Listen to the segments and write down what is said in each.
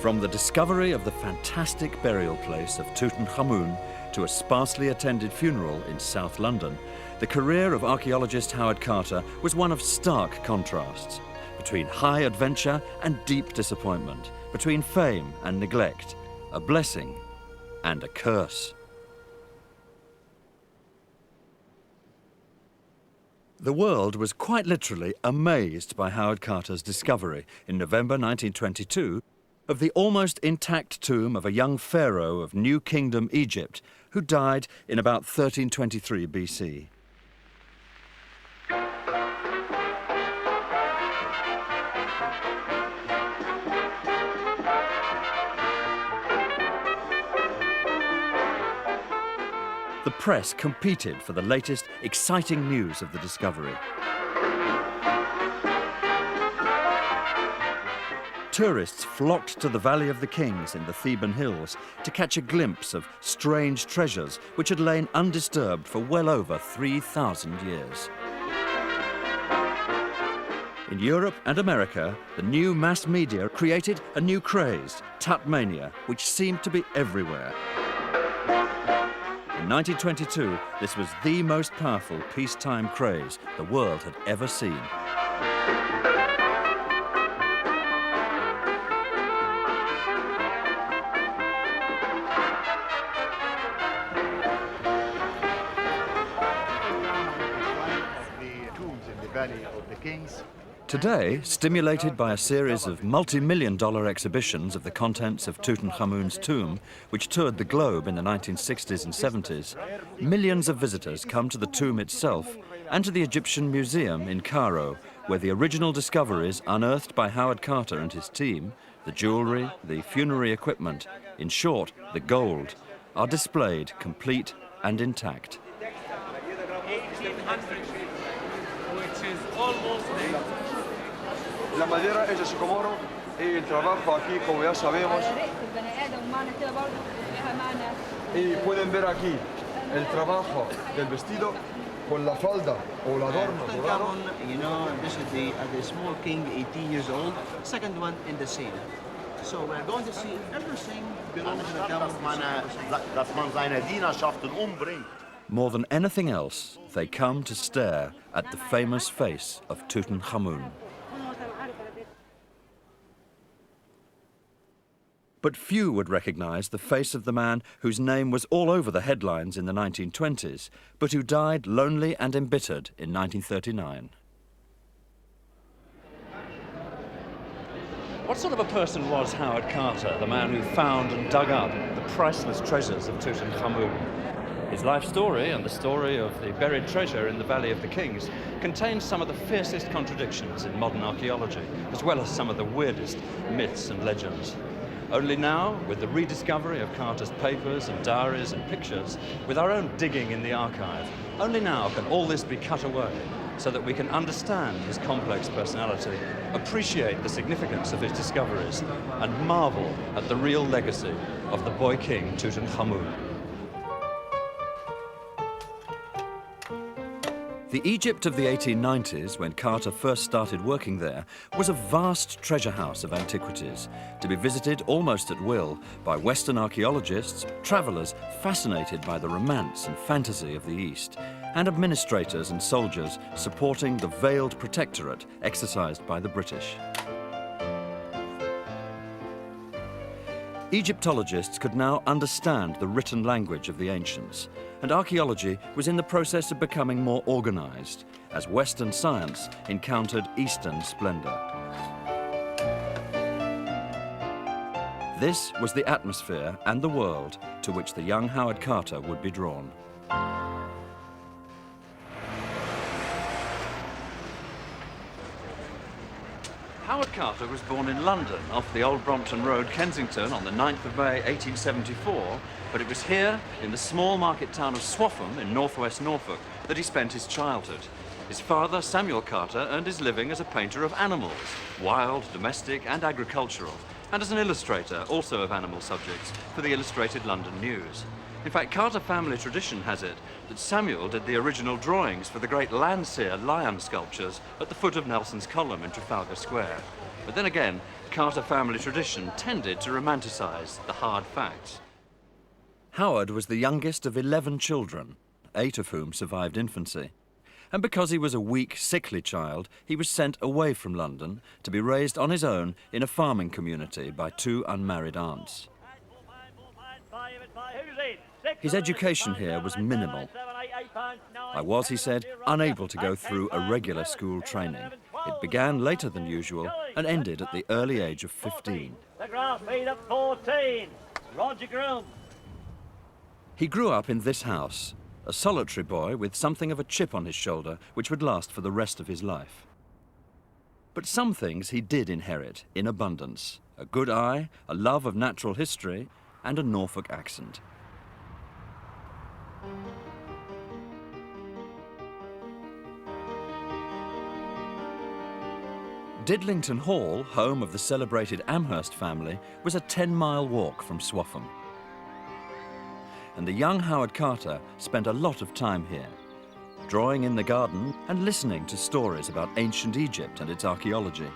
From the discovery of the fantastic burial place of Tutankhamun to a sparsely attended funeral in South London, the career of archaeologist Howard Carter was one of stark contrasts, between high adventure and deep disappointment, between fame and neglect, a blessing and a curse. The world was quite literally amazed by Howard Carter's discovery in November 1922 of the almost intact tomb of a young pharaoh of New Kingdom Egypt who died in about 1323 BC. The press competed for the latest exciting news of the discovery. Tourists flocked to the Valley of the Kings in the Theban hills to catch a glimpse of strange treasures which had lain undisturbed for well over 3,000 years. In Europe and America, the new mass media created a new craze, Tutmania, which seemed to be everywhere. In 1922, this was the most powerful peacetime craze the world had ever seen. The tombs in the Valley of the Kings. Today, stimulated by a series of multi-million-dollar exhibitions of the contents of Tutankhamun's tomb, which toured the globe in the 1960s and 70s, millions of visitors come to the tomb itself and to the Egyptian Museum in Cairo, where the original discoveries unearthed by Howard Carter and his team, the jewelry, the funerary equipment, in short, the gold, are displayed complete and intact. 1800, which is almost La madera hecha su comoro y el trabajo aquí, como ya sabemos. Y pueden ver aquí el trabajo del vestido con la falda o el adorno dorado. You know, this is the small king, 80 years old, second one in the scene. So we're going to see everything belongs to the government. More than anything else, they come to stare at the famous face of Tutankhamun. But few would recognize the face of the man whose name was all over the headlines in the 1920s, but who died lonely and embittered in 1939. What sort of a person was Howard Carter, the man who found and dug up the priceless treasures of Tutankhamun? His life story and the story of the buried treasure in the Valley of the Kings contains some of the fiercest contradictions in modern archaeology, as well as some of the weirdest myths and legends. Only now, with the rediscovery of Carter's papers and diaries and pictures, with our own digging in the archive, only now can all this be cut away so that we can understand his complex personality, appreciate the significance of his discoveries, and marvel at the real legacy of the boy king Tutankhamun. The Egypt of the 1890s, when Carter first started working there, was a vast treasure house of antiquities, to be visited almost at will by Western archaeologists, travelers fascinated by the romance and fantasy of the East, and administrators and soldiers supporting the veiled protectorate exercised by the British. Egyptologists could now understand the written language of the ancients, and archaeology was in the process of becoming more organized as Western science encountered Eastern splendor. This was the atmosphere and the world to which the young Howard Carter would be drawn. Howard Carter was born in London off the Old Brompton Road, Kensington, on the 9th of May 1874, but it was here, in the small market town of Swaffham in northwest Norfolk, that he spent his childhood. His father, Samuel Carter, earned his living as a painter of animals, wild, domestic and agricultural, and as an illustrator, also of animal subjects, for the Illustrated London News. In fact, Carter family tradition has it that Samuel did the original drawings for the great Landseer lion sculptures at the foot of Nelson's Column in Trafalgar Square. But then again, Carter family tradition tended to romanticize the hard facts. Howard was the youngest of 11 children, 8 of whom survived infancy. And because he was a weak, sickly child, he was sent away from London to be raised on his own in a farming community by 2 unmarried aunts. His education here was minimal. I was, he said, unable to go through a regular school training. It began later than usual and ended at the early age of 15. The grass feed at 14. Roger Groom. He grew up in this house, a solitary boy with something of a chip on his shoulder which would last for the rest of his life. But some things he did inherit in abundance: a good eye, a love of natural history, and a Norfolk accent. Didlington Hall, home of the celebrated Amherst family, was a 10-mile walk from Swaffham. And the young Howard Carter spent a lot of time here, drawing in the garden and listening to stories about ancient Egypt and its archaeology.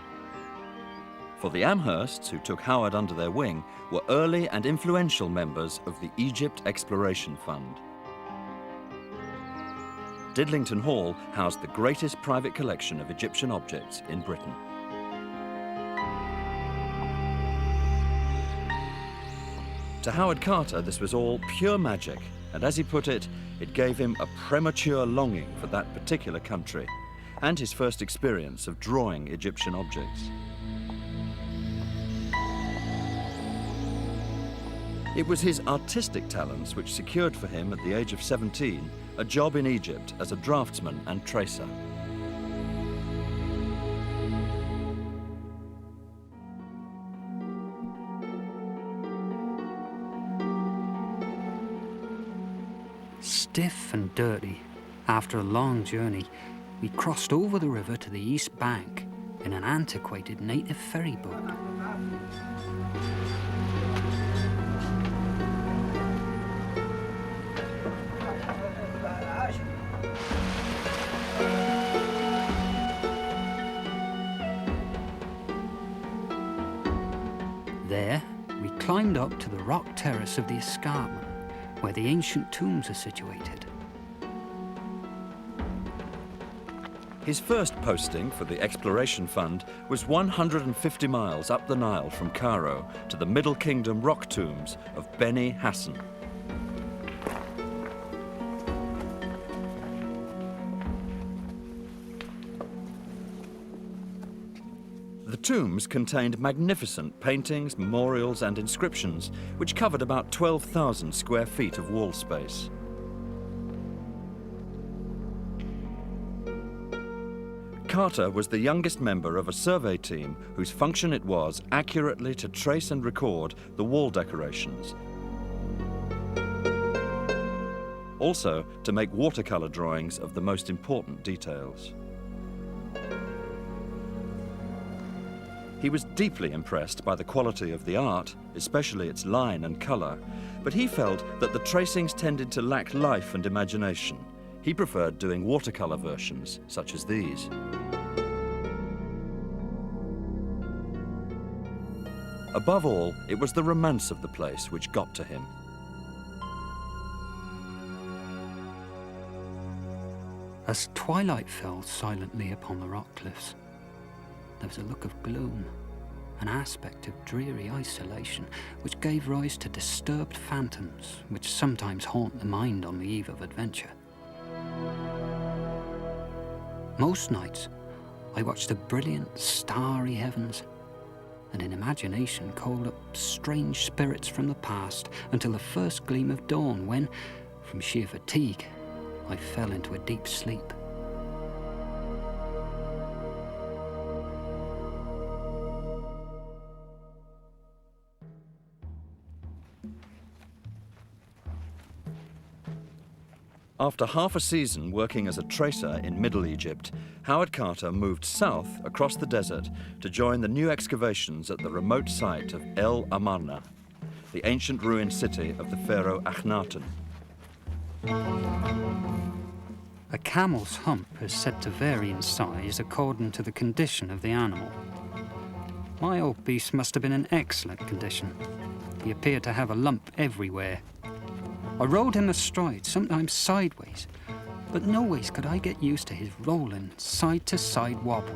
For the Amhersts, who took Howard under their wing, were early and influential members of the Egypt Exploration Fund. Didlington Hall housed the greatest private collection of Egyptian objects in Britain. To Howard Carter, this was all pure magic, and as he put it, it gave him a premature longing for that particular country, and his first experience of drawing Egyptian objects. It was his artistic talents which secured for him, at the age of 17, a job in Egypt as a draftsman and tracer. Stiff and dirty, after a long journey, we crossed over the river to the east bank in an antiquated native ferry boat. There, we climbed up to the rock terrace of the escarpment, where the ancient tombs are situated. His first posting for the Exploration Fund was 150 miles up the Nile from Cairo to the Middle Kingdom rock tombs of Beni Hassan. The tombs contained magnificent paintings, memorials, and inscriptions, which covered about 12,000 square feet of wall space. Carter was the youngest member of a survey team whose function it was accurately to trace and record the wall decorations. Also, to make watercolor drawings of the most important details. He was deeply impressed by the quality of the art, especially its line and color, but he felt that the tracings tended to lack life and imagination. He preferred doing watercolor versions, such as these. Above all, it was the romance of the place which got to him. As twilight fell silently upon the rock cliffs, there was a look of gloom, an aspect of dreary isolation, which gave rise to disturbed phantoms which sometimes haunt the mind on the eve of adventure. Most nights, I watched the brilliant, starry heavens, and in imagination called up strange spirits from the past until the first gleam of dawn, when, from sheer fatigue, I fell into a deep sleep. After half a season working as a tracer in Middle Egypt, Howard Carter moved south across the desert to join the new excavations at the remote site of El Amarna, the ancient ruined city of the pharaoh Akhenaten. A camel's hump is said to vary in size according to the condition of the animal. My old beast must have been in excellent condition. He appeared to have a lump everywhere. I rode him astride, sometimes sideways, but no ways could I get used to his rolling, side-to-side wobble.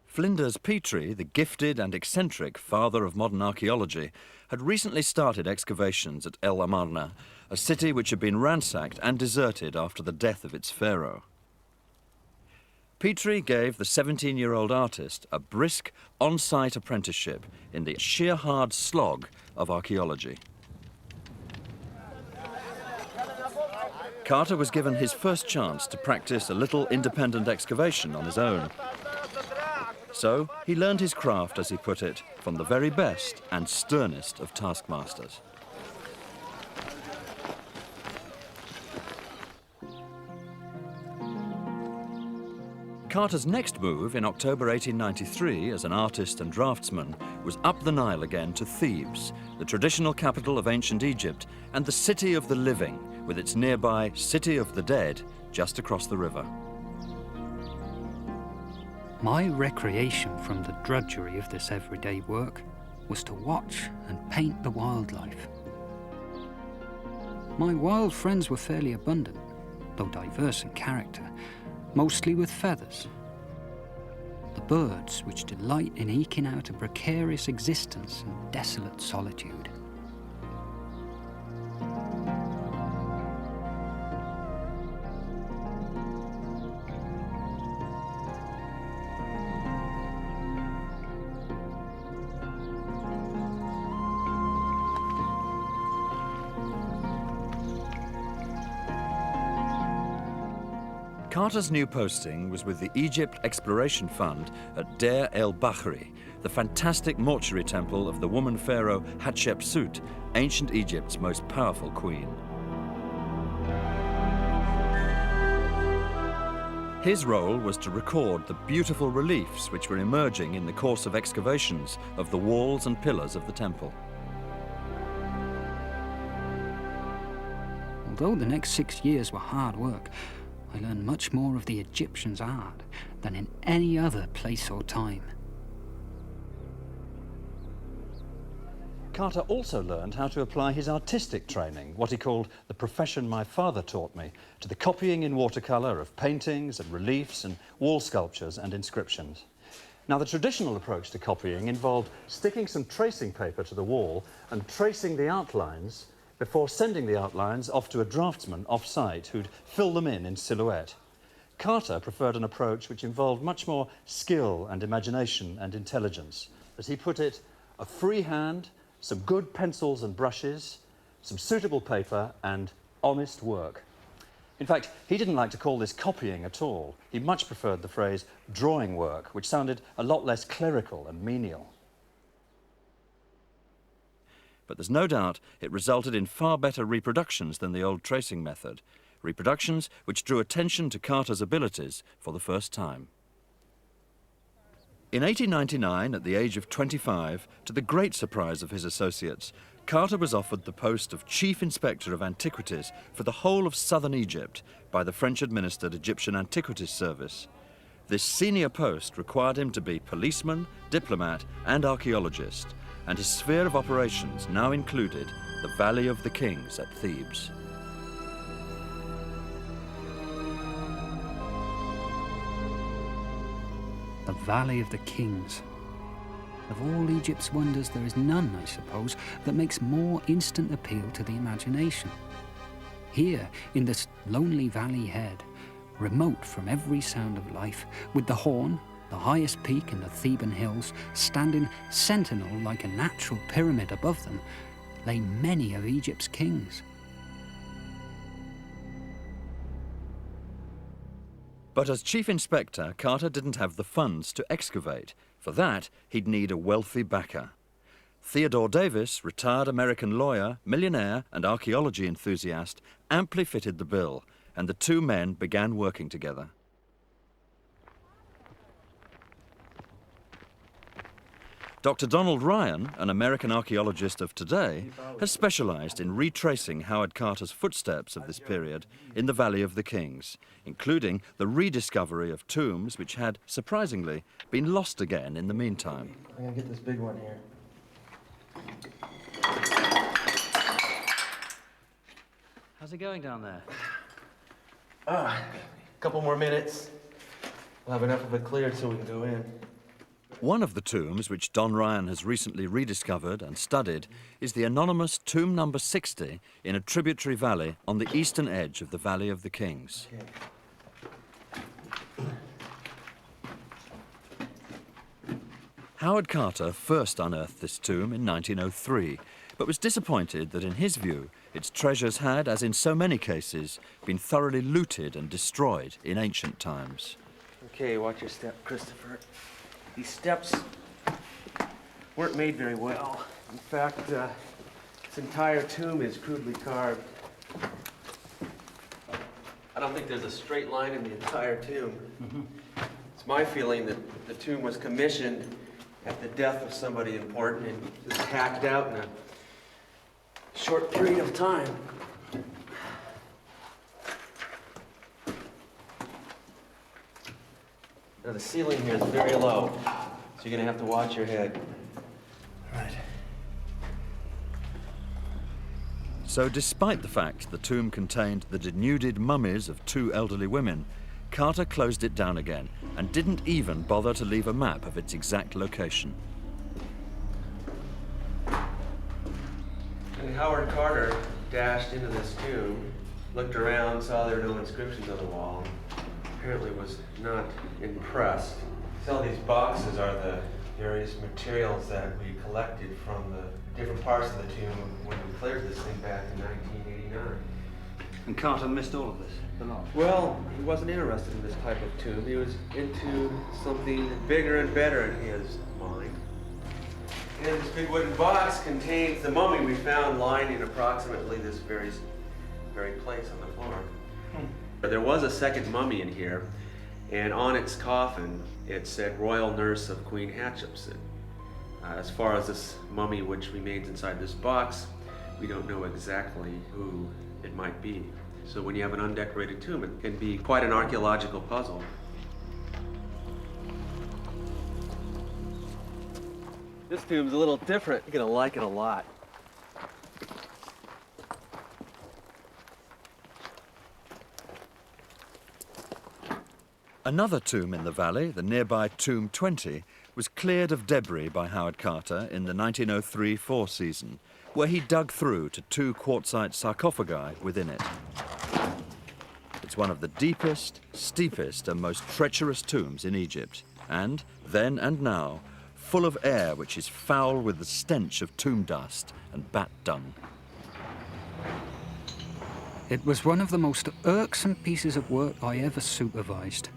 Flinders Petrie, the gifted and eccentric father of modern archaeology, had recently started excavations at El Amarna, a city which had been ransacked and deserted after the death of its pharaoh. Petrie gave the 17-year-old artist a brisk, on-site apprenticeship in the sheer hard slog of archaeology. Carter was given his first chance to practice a little independent excavation on his own. So he learned his craft, as he put it, from the very best and sternest of taskmasters. Carter's next move in October 1893 as an artist and draftsman was up the Nile again to Thebes, the traditional capital of ancient Egypt and the city of the living, with its nearby City of the Dead just across the river. My recreation from the drudgery of this everyday work was to watch and paint the wildlife. My wild friends were fairly abundant, though diverse in character, mostly with feathers. The birds which delight in eking out a precarious existence in desolate solitude. Carter's new posting was with the Egypt Exploration Fund at Deir el-Bahri, the fantastic mortuary temple of the woman pharaoh Hatshepsut, ancient Egypt's most powerful queen. His role was to record the beautiful reliefs which were emerging in the course of excavations of the walls and pillars of the temple. Although the next 6 years were hard work, I learned much more of the Egyptians' art than in any other place or time. Carter also learned how to apply his artistic training, what he called the profession my father taught me, to the copying in watercolour of paintings and reliefs and wall sculptures and inscriptions. Now, the traditional approach to copying involved sticking some tracing paper to the wall and tracing the outlines before sending the outlines off to a draftsman off-site who'd fill them in silhouette. Carter preferred an approach which involved much more skill and imagination and intelligence. As he put it, a free hand, some good pencils and brushes, some suitable paper, and honest work. In fact, he didn't like to call this copying at all. He much preferred the phrase drawing work, which sounded a lot less clerical and menial. But there's no doubt it resulted in far better reproductions than the old tracing method, reproductions which drew attention to Carter's abilities for the first time. In 1899, at the age of 25, to the great surprise of his associates, Carter was offered the post of Chief Inspector of Antiquities for the whole of southern Egypt by the French-administered Egyptian Antiquities Service. This senior post required him to be policeman, diplomat, and archaeologist, and his sphere of operations now included the Valley of the Kings at Thebes. The Valley of the Kings. Of all Egypt's wonders, there is none, I suppose, that makes more instant appeal to the imagination. Here, in this lonely valley head, remote from every sound of life, with the Horn, the highest peak in the Theban hills, standing sentinel like a natural pyramid above them, lay many of Egypt's kings. But as Chief Inspector, Carter didn't have the funds to excavate. For that, he'd need a wealthy backer. Theodore Davis, retired American lawyer, millionaire, and archaeology enthusiast, amply fitted the bill, and the two men began working together. Dr. Donald Ryan, an American archaeologist of today, has specialized in retracing Howard Carter's footsteps of this period in the Valley of the Kings, including the rediscovery of tombs which had, surprisingly, been lost again in the meantime. I'm gonna get this big one here. How's it going down there? A couple more minutes. We'll have enough of it cleared so we can go in. One of the tombs which Don Ryan has recently rediscovered and studied is the anonymous tomb number 60 in a tributary valley on the eastern edge of the Valley of the Kings. Howard Carter first unearthed this tomb in 1903, but was disappointed that in his view its treasures had, as in so many cases, been thoroughly looted and destroyed in ancient times. Okay, watch your step, Christopher. These steps weren't made very well. In fact, this entire tomb is crudely carved. I don't think there's a straight line in the entire tomb. It's my feeling that the tomb was commissioned at the death of somebody important and just hacked out in a short period of time. Now the ceiling here is very low, so you're gonna have to watch your head. Right. So despite the fact the tomb contained the denuded mummies of two elderly women, Carter closed it down again and didn't even bother to leave a map of its exact location. And Howard Carter dashed into this tomb, looked around, saw there were no inscriptions on the wall, apparently was not impressed. So these boxes are the various materials that we collected from the different parts of the tomb when we cleared this thing back in 1989. And Carter missed all of this? Well, he wasn't interested in this type of tomb. He was into something bigger and better in his mind. And this big wooden box contains the mummy we found lying in approximately this very place on the floor. But there was a second mummy in here, and on its coffin it said Royal Nurse of Queen Hatshepsut. As far as this mummy which remains inside this box, we don't know exactly who it might be. So when you have an undecorated tomb, it can be quite an archaeological puzzle. This tomb's a little different. You're gonna like it a lot. Another tomb in the valley, the nearby Tomb 20, was cleared of debris by Howard Carter in the 1903-04 season, where he dug through to two quartzite sarcophagi within it. It's one of the deepest, steepest and most treacherous tombs in Egypt, and, then and now, full of air which is foul with the stench of tomb dust and bat dung. It was one of the most irksome pieces of work I ever supervised.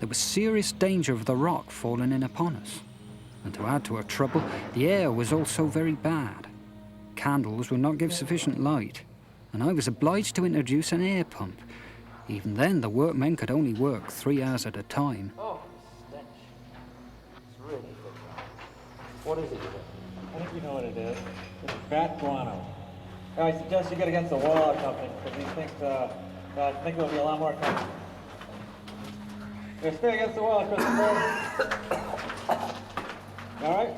There was serious danger of the rock falling in upon us. And to add to our trouble, the air was also very bad. Candles would not give sufficient light, and I was obliged to introduce an air pump. Even then, the workmen could only work 3 hours at a time. Oh, stench. It's really good. What is it? I think you know what it is. It's bat guano. I suggest you get against the wall or something, because these things, I think there'll be a lot more coming. Here, stay against the wall, Christopher. All right?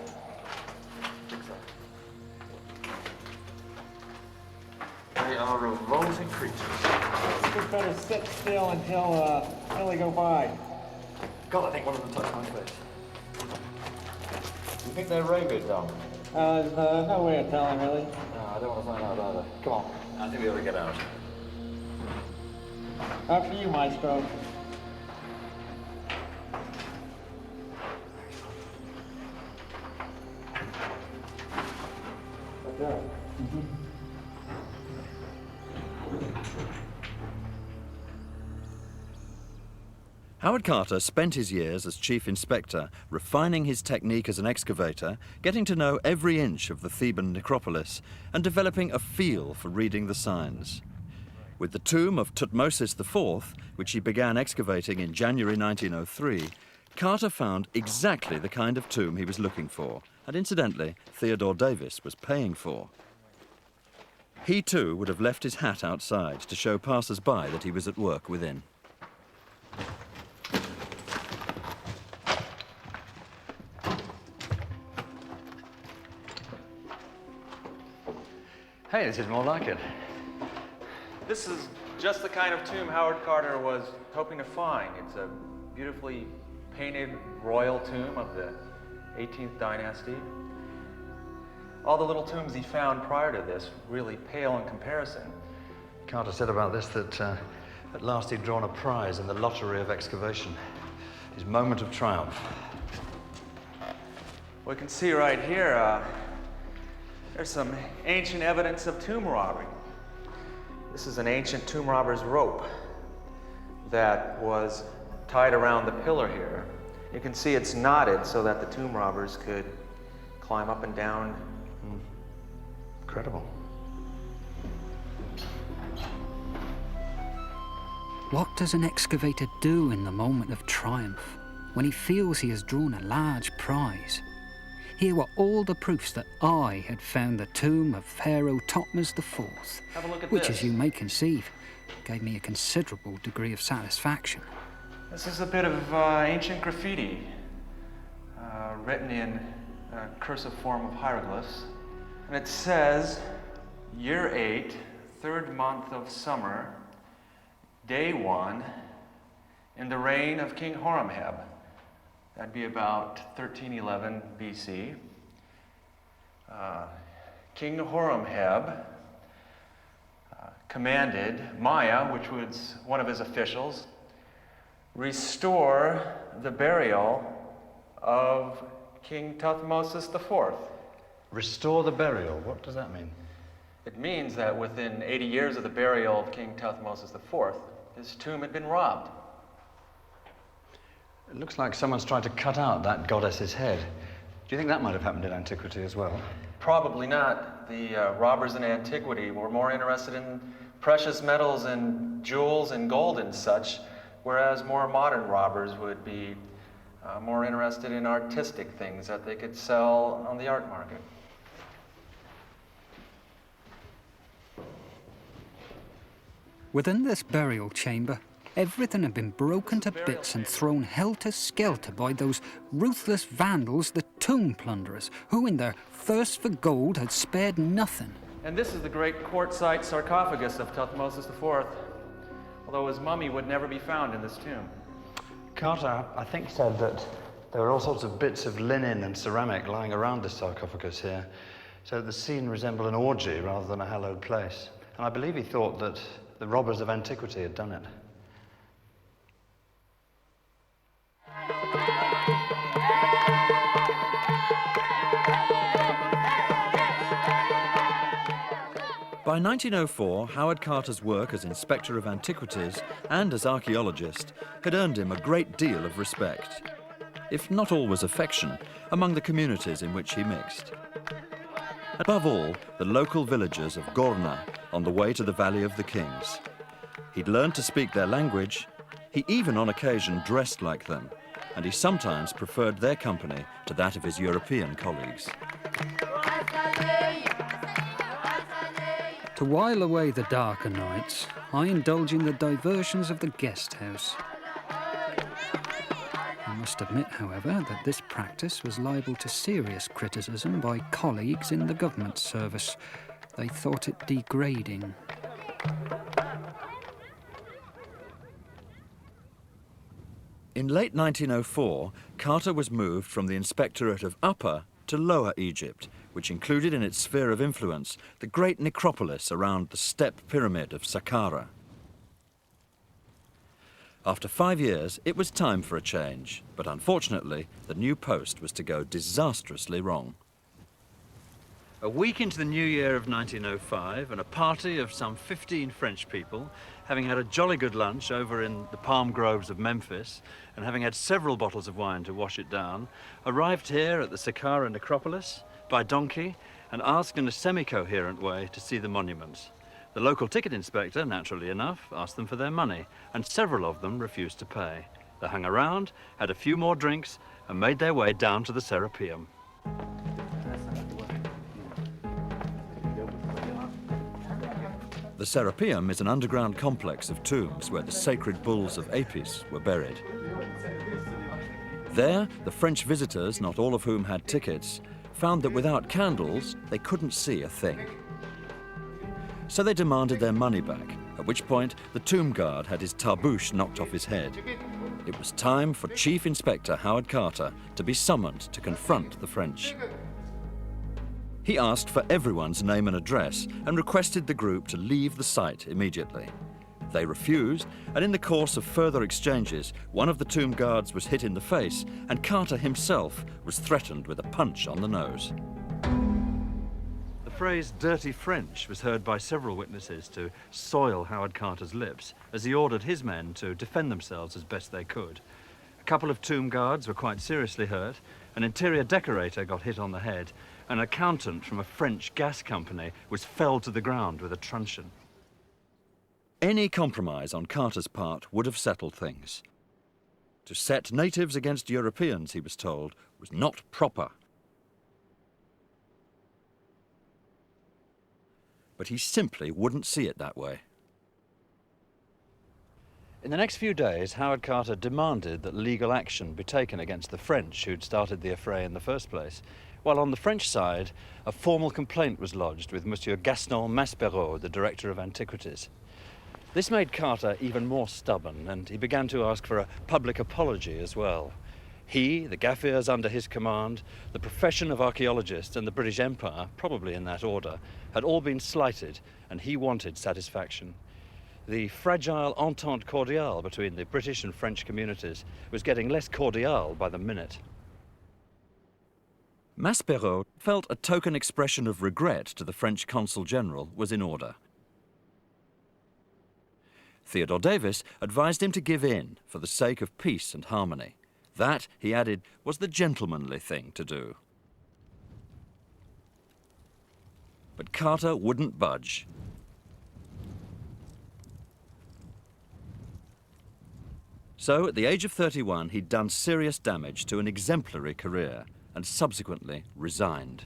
They are revolting creatures. You just better sit still until they go by. God, I think one of them touched my face. You think they're rabid, Dom? There's no way of telling, really. No, I don't want to find out either. Come on. I think we ought to get out. After you, Maestro. Howard Carter spent his years as chief inspector refining his technique as an excavator, getting to know every inch of the Theban necropolis, and developing a feel for reading the signs. With the tomb of Tutmosis IV, which he began excavating in January 1903, Carter found exactly the kind of tomb he was looking for, and incidentally, Theodore Davis was paying for. He too would have left his hat outside to show passers-by that he was at work within. Hey, this is more like it. This is just the kind of tomb Howard Carter was hoping to find. It's a beautifully painted royal tomb of the 18th dynasty. All the little tombs he found prior to this really pale in comparison. Carter said about this that at last he'd drawn a prize in the lottery of excavation. His moment of triumph. We can see right here, there's some ancient evidence of tomb robbery. This is an ancient tomb robber's rope that was tied around the pillar here. You can see it's knotted so that the tomb robbers could climb up and down. Incredible. What does an excavator do in the moment of triumph, when he feels he has drawn a large prize? Here were all the proofs that I had found the tomb of Pharaoh Thutmose IV, Have a look at which, this. as you may conceive, gave me a considerable degree of satisfaction. This is a bit of ancient graffiti, written in a cursive form of hieroglyphs. And it says, Year 8, 3rd month of summer, Day 1, in the reign of King Horemheb. That'd be about 1311 BC. King Horemheb commanded Maya, which was one of his officials, restore the burial of King Thutmose IV. Restore the burial, what does that mean? It means that within 80 years of the burial of King Thutmose IV, his tomb had been robbed. It looks like someone's tried to cut out that goddess's head. Do you think that might have happened in antiquity as well? Probably not. The robbers in antiquity were more interested in precious metals and jewels and gold and such, whereas more modern robbers would be more interested in artistic things that they could sell on the art market. Within this burial chamber, everything had been broken to bits and thrown helter-skelter by those ruthless vandals, the tomb plunderers, who in their thirst for gold had spared nothing. And this is the great quartzite sarcophagus of Thutmose IV, although his mummy would never be found in this tomb. Carter, I think, said that there were all sorts of bits of linen and ceramic lying around the sarcophagus here, so that the scene resembled an orgy rather than a hallowed place. And I believe he thought that the robbers of antiquity had done it. By 1904, Howard Carter's work as Inspector of Antiquities and as archaeologist had earned him a great deal of respect, if not always affection, among the communities in which he mixed. Above all, the local villagers of Gorna on the way to the Valley of the Kings. He'd learned to speak their language, he even on occasion dressed like them, and he sometimes preferred their company to that of his European colleagues. To while away the darker nights, I indulge in the diversions of the guest house. I must admit, however, that this practice was liable to serious criticism by colleagues in the government service. They thought it degrading. In late 1904, Carter was moved from the Inspectorate of Upper to Lower Egypt, which included in its sphere of influence the great necropolis around the step pyramid of Saqqara. After 5 years, it was time for a change, but unfortunately, the new post was to go disastrously wrong. A week into the new year of 1905, and a party of some 15 French people, having had a jolly good lunch over in the palm groves of Memphis, and having had several bottles of wine to wash it down, arrived here at the Saqqara necropolis by donkey and asked in a semi-coherent way to see the monuments. The local ticket inspector, naturally enough, asked them for their money, and several of them refused to pay. They hung around, had a few more drinks, and made their way down to the Serapeum. The Serapeum is an underground complex of tombs where the sacred bulls of Apis were buried. There, the French visitors, not all of whom had tickets, found that without candles, they couldn't see a thing. So they demanded their money back, at which point the tomb guard had his tarbouche knocked off his head. It was time for Chief Inspector Howard Carter to be summoned to confront the French. He asked for everyone's name and address and requested the group to leave the site immediately. They refused, and in the course of further exchanges, one of the tomb guards was hit in the face, and Carter himself was threatened with a punch on the nose. The phrase dirty French was heard by several witnesses to soil Howard Carter's lips as he ordered his men to defend themselves as best they could. A couple of tomb guards were quite seriously hurt, an interior decorator got hit on the head, an accountant from a French gas company was felled to the ground with a truncheon. Any compromise on Carter's part would have settled things. To set natives against Europeans, he was told, was not proper. But he simply wouldn't see it that way. In the next few days, Howard Carter demanded that legal action be taken against the French who'd started the affray in the first place, while on the French side, a formal complaint was lodged with Monsieur Gaston Maspero, the Director of Antiquities. This made Carter even more stubborn, and he began to ask for a public apology as well. He, the Gaffirs under his command, the profession of archaeologist, and the British Empire, probably in that order, had all been slighted, and he wanted satisfaction. The fragile entente cordiale between the British and French communities was getting less cordial by the minute. Maspero felt a token expression of regret to the French Consul General was in order. Theodore Davis advised him to give in for the sake of peace and harmony. That, he added, was the gentlemanly thing to do. But Carter wouldn't budge. So, at the age of 31, he'd done serious damage to an exemplary career and subsequently resigned.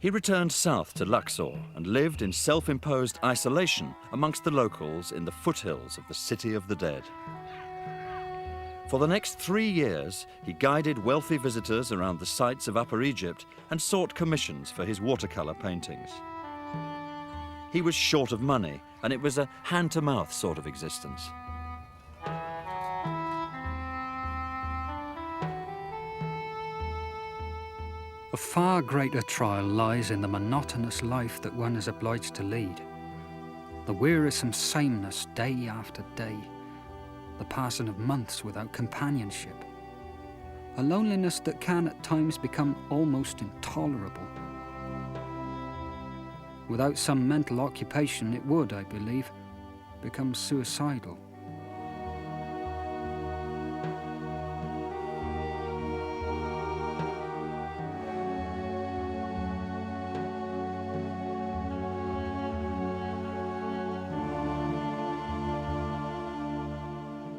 He returned south to Luxor and lived in self-imposed isolation amongst the locals in the foothills of the City of the Dead. For the next 3 years, he guided wealthy visitors around the sites of Upper Egypt and sought commissions for his watercolor paintings. He was short of money, and it was a hand-to-mouth sort of existence. A far greater trial lies in the monotonous life that one is obliged to lead. The wearisome sameness day after day, the passing of months without companionship, a loneliness that can at times become almost intolerable. Without some mental occupation, it would, I believe, become suicidal.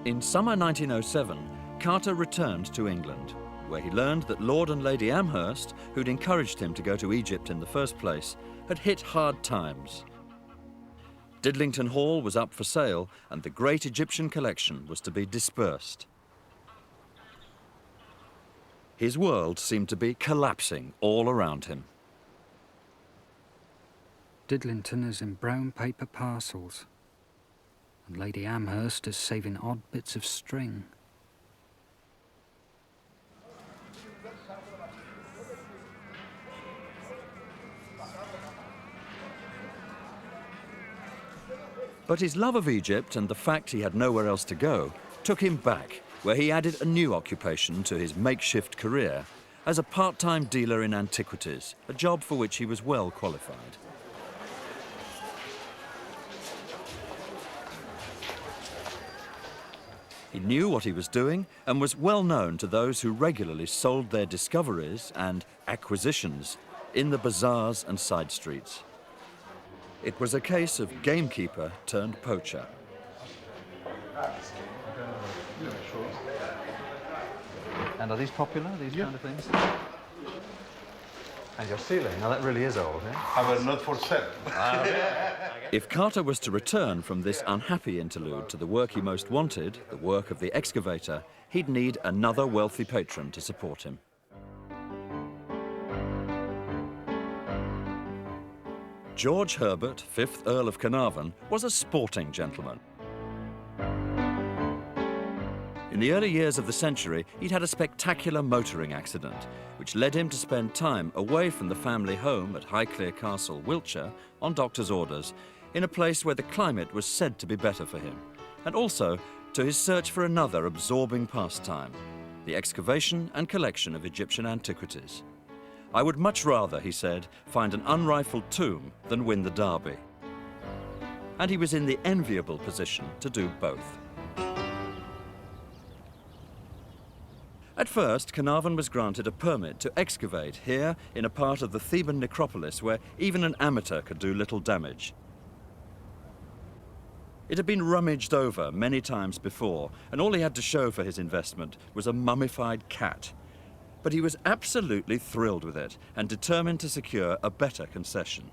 In summer 1907, Carter returned to England, where he learned that Lord and Lady Amherst, who'd encouraged him to go to Egypt in the first place, had hit hard times. Didlington Hall was up for sale, and the great Egyptian collection was to be dispersed. His world seemed to be collapsing all around him. Didlington is in brown paper parcels, and Lady Amherst is saving odd bits of string. But his love of Egypt and the fact he had nowhere else to go took him back, where he added a new occupation to his makeshift career as a part-time dealer in antiquities, a job for which he was well qualified. He knew what he was doing and was well known to those who regularly sold their discoveries and acquisitions in the bazaars and side streets. It was a case of gamekeeper turned poacher. And are these popular, these kind of things? And your ceiling, now that really is old, eh? But not for sale. If Carter was to return from this unhappy interlude to the work he most wanted, the work of the excavator, he'd need another wealthy patron to support him. George Herbert, 5th Earl of Carnarvon, was a sporting gentleman. In the early years of the century, he'd had a spectacular motoring accident, which led him to spend time away from the family home at Highclere Castle, Wiltshire, on doctor's orders, in a place where the climate was said to be better for him, and also to his search for another absorbing pastime, the excavation and collection of Egyptian antiquities. I would much rather, he said, find an unrifled tomb than win the Derby. And he was in the enviable position to do both. At first, Carnarvon was granted a permit to excavate here in a part of the Theban necropolis where even an amateur could do little damage. It had been rummaged over many times before, and all he had to show for his investment was a mummified cat. But he was absolutely thrilled with it and determined to secure a better concession.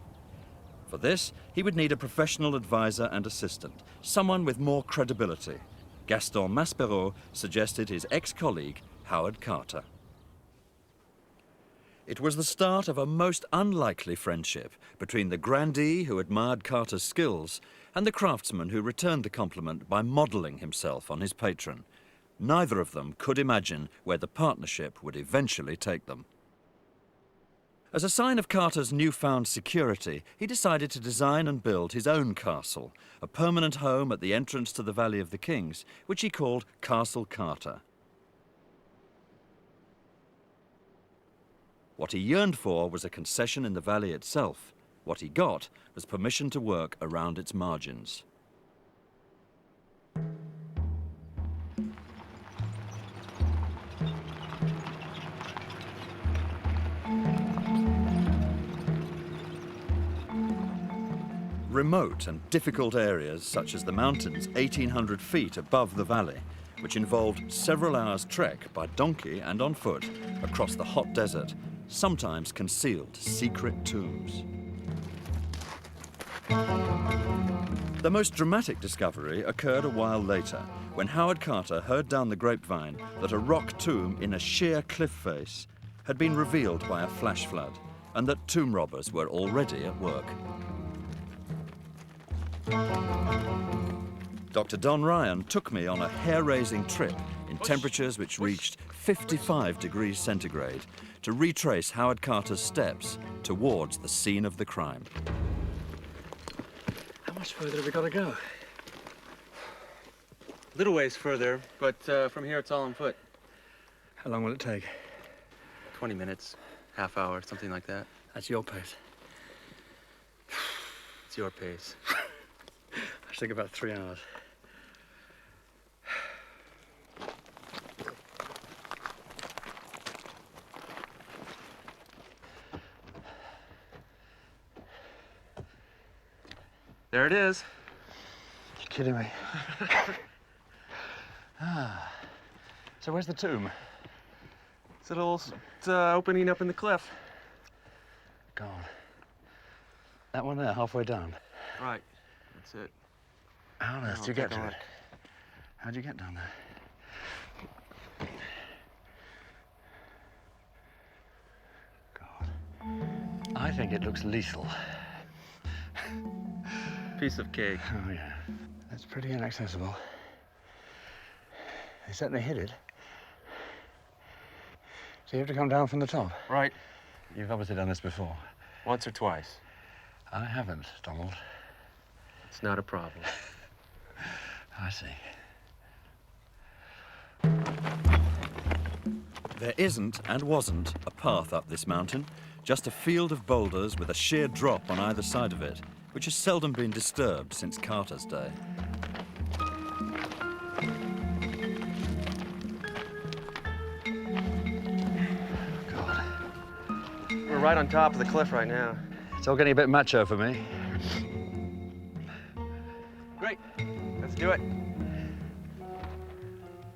For this, he would need a professional advisor and assistant, someone with more credibility. Gaston Maspero suggested his ex-colleague, Howard Carter. It was the start of a most unlikely friendship between the grandee who admired Carter's skills and the craftsman who returned the compliment by modelling himself on his patron. Neither of them could imagine where the partnership would eventually take them. As a sign of Carter's newfound security, he decided to design and build his own castle, a permanent home at the entrance to the Valley of the Kings, which he called Castle Carter. What he yearned for was a concession in the valley itself. What he got was permission to work around its margins. Remote and difficult areas, such as the mountains 1,800 feet above the valley, which involved several hours' trek by donkey and on foot across the hot desert, sometimes concealed secret tombs. The most dramatic discovery occurred a while later, when Howard Carter heard down the grapevine that a rock tomb in a sheer cliff face had been revealed by a flash flood, and that tomb robbers were already at work. Dr. Don Ryan took me on a hair-raising trip in temperatures which reached 55 degrees centigrade to retrace Howard Carter's steps towards the scene of the crime. How much further have we got to go? A little ways further, but from here it's all on foot. How long will it take? 20 minutes, half hour, something like that. That's your pace. It's your pace. I think about 3 hours. There it is. You're kidding me. So where's the tomb? It's a little opening up in the cliff. God. That one there, halfway down. Right, that's it. How on earth did you get to it? How'd you get down there? God. I think it looks lethal. Piece of cake. Oh, yeah. That's pretty inaccessible. They certainly hid it. So you have to come down from the top? Right. You've obviously done this before. Once or twice. I haven't, Donald. It's not a problem. I see. There isn't and wasn't a path up this mountain, just a field of boulders with a sheer drop on either side of it, which has seldom been disturbed since Carter's day. God. We're right on top of the cliff right now. It's all getting a bit macho for me. Great. Let's do it.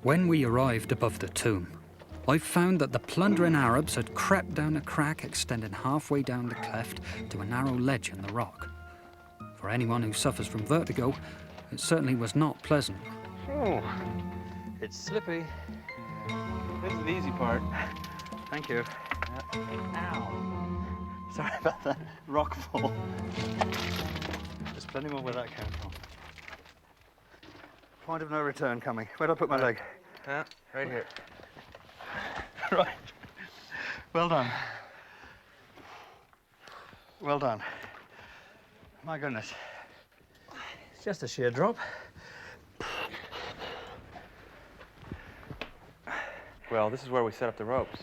When we arrived above the tomb, I found that the plundering Arabs had crept down a crack extending halfway down the cleft to a narrow ledge in the rock. For anyone who suffers from vertigo, it certainly was not pleasant. Oh, it's slippy. This is the easy part. Thank you. Ow. Sorry about that. Rock fall. There's plenty more where that came from. Point of no return coming. Where'd I put my leg? Right here. Right. Well done. Well done. My goodness. It's just a sheer drop. Well, this is where we set up the ropes.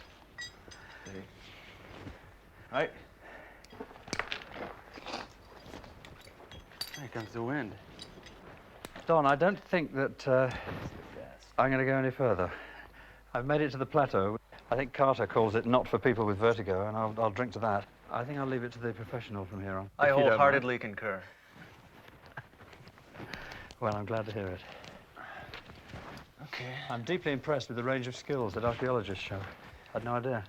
See? Right? Here comes the wind. Don, I don't think that I'm going to go any further. I've made it to the plateau. I think Carter calls it not for people with vertigo, and I'll drink to that. I think I'll leave it to the professional from here on. I if you don't wholeheartedly concur. mind. Well, I'm glad to hear it. Okay. I'm deeply impressed with the range of skills that archaeologists show. I'd no idea.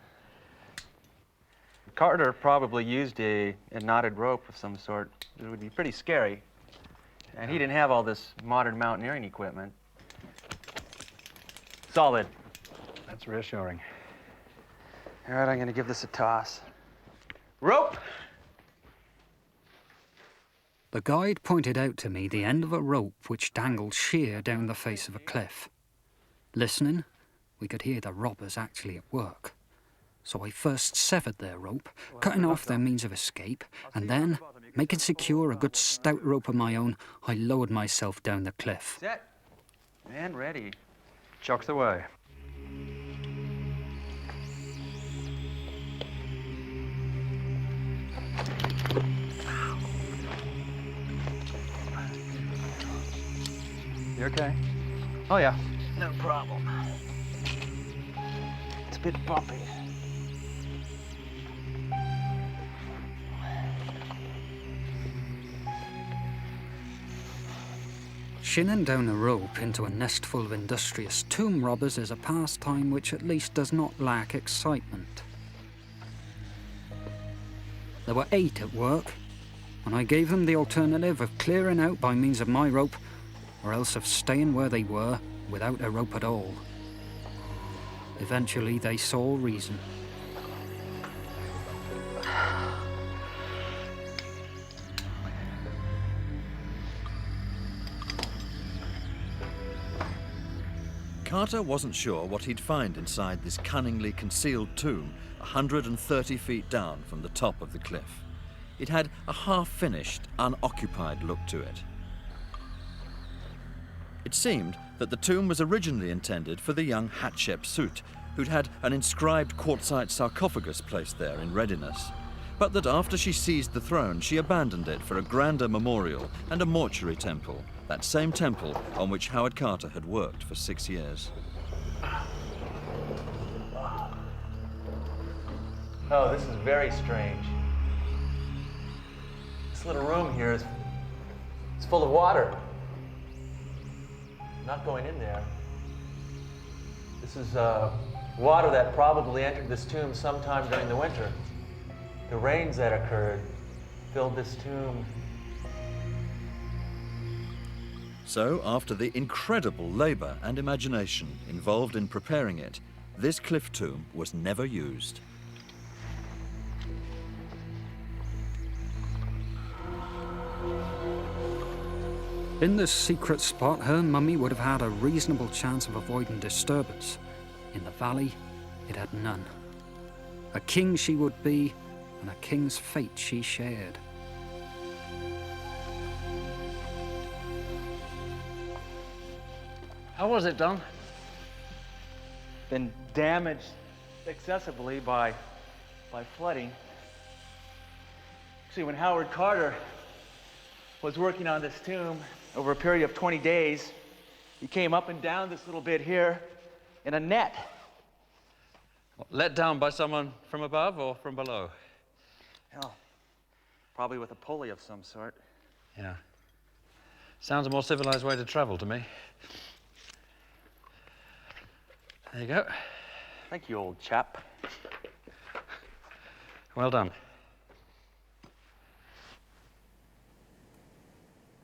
Carter probably used a knotted rope of some sort. It would be pretty scary. And he didn't have all this modern mountaineering equipment. Solid. That's reassuring. All right, I'm going to give this a toss. Rope! The guide pointed out to me the end of a rope which dangled sheer down the face of a cliff. Listening, we could hear the robbers actually at work. So I first severed their rope, cutting off their means of escape, and then, making secure a good stout rope of my own, I lowered myself down the cliff. Set. And ready. Chock the way. You okay? Oh, yeah. No problem. It's a bit bumpy. Shinning down a rope into a nest full of industrious tomb robbers is a pastime which at least does not lack excitement. There were 8 at work, and I gave them the alternative of clearing out by means of my rope, or else of staying where they were without a rope at all. Eventually they saw reason. Carter wasn't sure what he'd find inside this cunningly concealed tomb 130 feet down from the top of the cliff. It had a half-finished, unoccupied look to it. It seemed that the tomb was originally intended for the young Hatshepsut, who'd had an inscribed quartzite sarcophagus placed there in readiness, but that after she seized the throne, she abandoned it for a grander memorial and a mortuary temple, that same temple on which Howard Carter had worked for 6 years. Oh, this is very strange. This little room here is full of water. I'm not going in there. This is water that probably entered this tomb sometime during the winter. The rains that occurred filled this tomb. So, after the incredible labor and imagination involved in preparing it, this cliff tomb was never used. In this secret spot, her mummy would have had a reasonable chance of avoiding disturbance. In the valley, it had none. A king she would be, and a king's fate she shared. How was it, Don? Been damaged excessively by flooding. See, when Howard Carter was working on this tomb over a period of 20 days, he came up and down this little bit here in a net. Let down by someone from above or from below? Hell, probably with a pulley of some sort. Yeah. Sounds a more civilized way to travel to me. There you go. Thank you, old chap. Well done.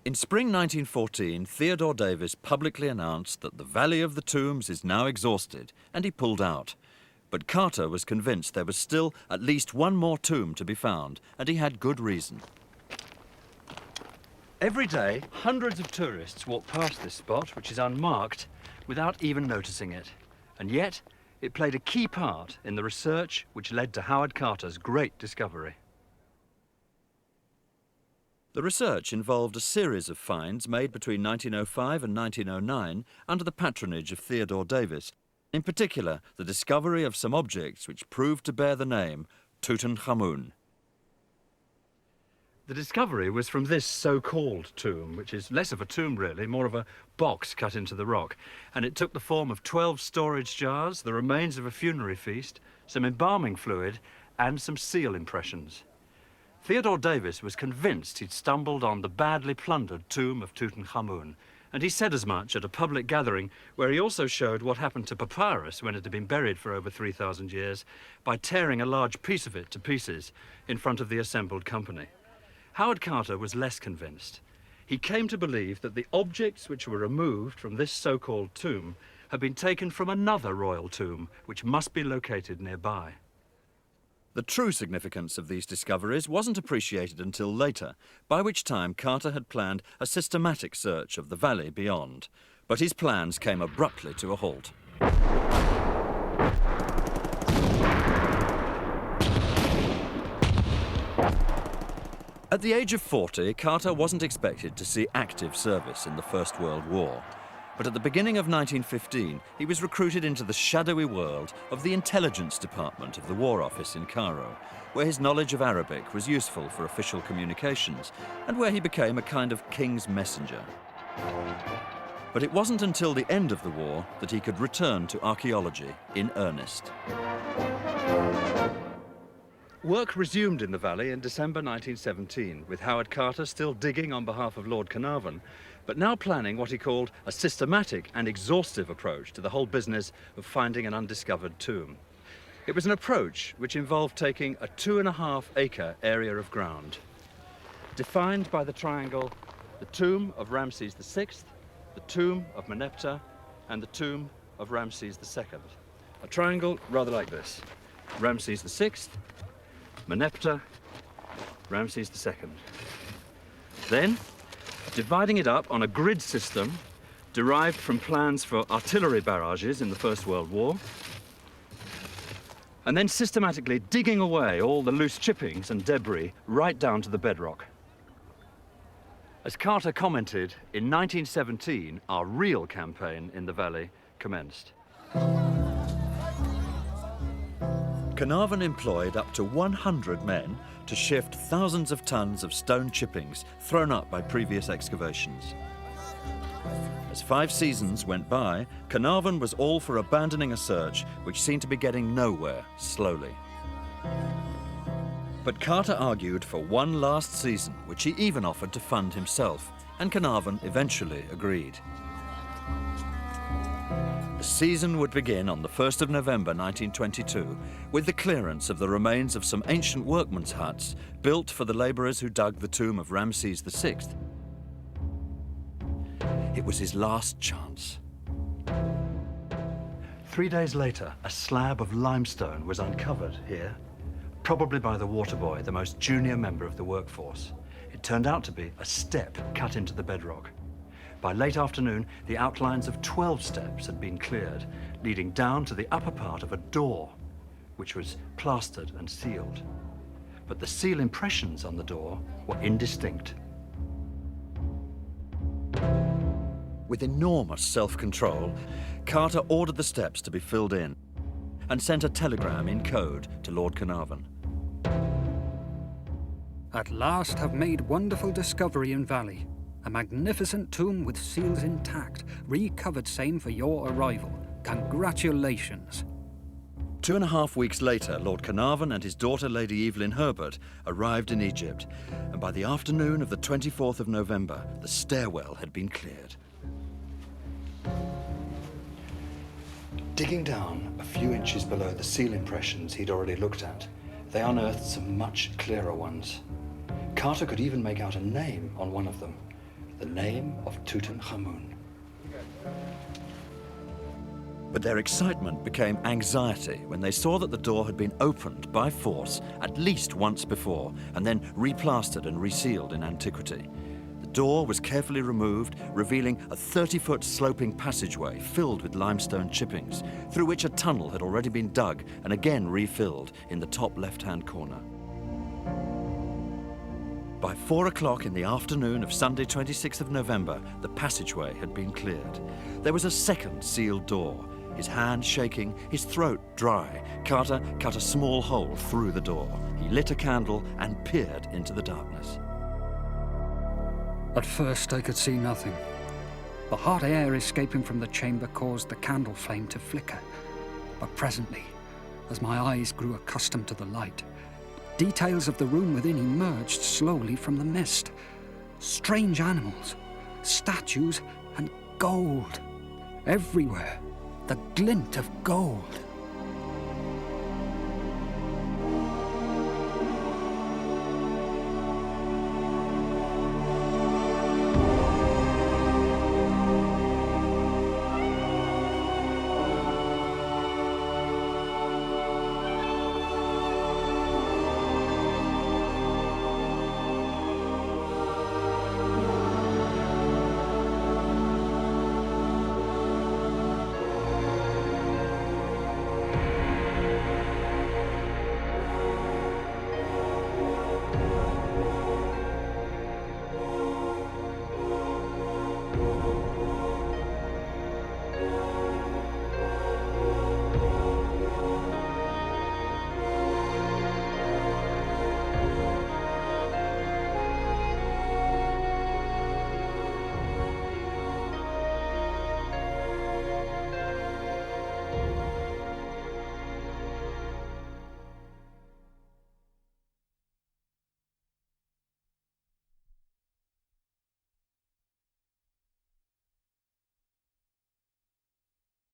In spring 1914, Theodore Davis publicly announced that the Valley of the Tombs is now exhausted, and he pulled out. But Carter was convinced there was still at least one more tomb to be found, and he had good reason. Every day, hundreds of tourists walk past this spot, which is unmarked, without even noticing it. And yet, it played a key part in the research which led to Howard Carter's great discovery. The research involved a series of finds made between 1905 and 1909 under the patronage of Theodore Davis. In particular, the discovery of some objects which proved to bear the name Tutankhamun. The discovery was from this so-called tomb, which is less of a tomb really, more of a box cut into the rock. And it took the form of 12 storage jars, the remains of a funerary feast, some embalming fluid, and some seal impressions. Theodore Davis was convinced he'd stumbled on the badly plundered tomb of Tutankhamun, and he said as much at a public gathering where he also showed what happened to papyrus when it had been buried for over 3,000 years by tearing a large piece of it to pieces in front of the assembled company. Howard Carter was less convinced. He came to believe that the objects which were removed from this so-called tomb had been taken from another royal tomb, which must be located nearby. The true significance of these discoveries wasn't appreciated until later, by which time Carter had planned a systematic search of the valley beyond. But his plans came abruptly to a halt. At the age of 40, Carter wasn't expected to see active service in the First World War. But at the beginning of 1915, he was recruited into the shadowy world of the intelligence department of the War Office in Cairo, where his knowledge of Arabic was useful for official communications, and where he became a kind of king's messenger. But it wasn't until the end of the war that he could return to archaeology in earnest. Work resumed in the valley in December 1917, with Howard Carter still digging on behalf of Lord Carnarvon, but now planning what he called a systematic and exhaustive approach to the whole business of finding an undiscovered tomb. It was an approach which involved taking a 2.5-acre area of ground, defined by the triangle the tomb of Ramses VI, the tomb of Meneptah, and the tomb of Ramses II. A triangle rather like this: Ramses VI, Meneptah, Ramses II. Then, dividing it up on a grid system derived from plans for artillery barrages in the First World War, and then systematically digging away all the loose chippings and debris right down to the bedrock. As Carter commented, in 1917, our real campaign in the valley commenced. Carnarvon employed up to 100 men to shift thousands of tons of stone chippings thrown up by previous excavations. As 5 seasons went by, Carnarvon was all for abandoning a search which seemed to be getting nowhere slowly. But Carter argued for one last season, which he even offered to fund himself, and Carnarvon eventually agreed. The season would begin on the 1st of November 1922 with the clearance of the remains of some ancient workmen's huts built for the labourers who dug the tomb of Ramses VI. It was his last chance. 3 days later, a slab of limestone was uncovered here, probably by the water boy, the most junior member of the workforce. It turned out to be a step cut into the bedrock. By late afternoon, the outlines of 12 steps had been cleared, leading down to the upper part of a door, which was plastered and sealed. But the seal impressions on the door were indistinct. With enormous self-control, Carter ordered the steps to be filled in and sent a telegram in code to Lord Carnarvon. At last have made wonderful discovery in valley. A magnificent tomb with seals intact, recovered same for your arrival. Congratulations. 2.5 weeks later, Lord Carnarvon and his daughter, Lady Evelyn Herbert, arrived in Egypt, and by the afternoon of the 24th of November, the stairwell had been cleared. Digging down a few inches below the seal impressions he'd already looked at, they unearthed some much clearer ones. Carter could even make out a name on one of them, the name of Tutankhamun. But their excitement became anxiety when they saw that the door had been opened by force at least once before and then replastered and resealed in antiquity. The door was carefully removed, revealing a 30-foot sloping passageway filled with limestone chippings, through which a tunnel had already been dug and again refilled in the top left-hand corner. By 4 o'clock in the afternoon of Sunday, 26th of November, the passageway had been cleared. There was a second sealed door. His hand shaking, his throat dry, Carter cut a small hole through the door. He lit a candle and peered into the darkness. At first I could see nothing. The hot air escaping from the chamber caused the candle flame to flicker. But presently, as my eyes grew accustomed to the light, details of the room within emerged slowly from the mist. Strange animals, statues, and gold. Everywhere, the glint of gold.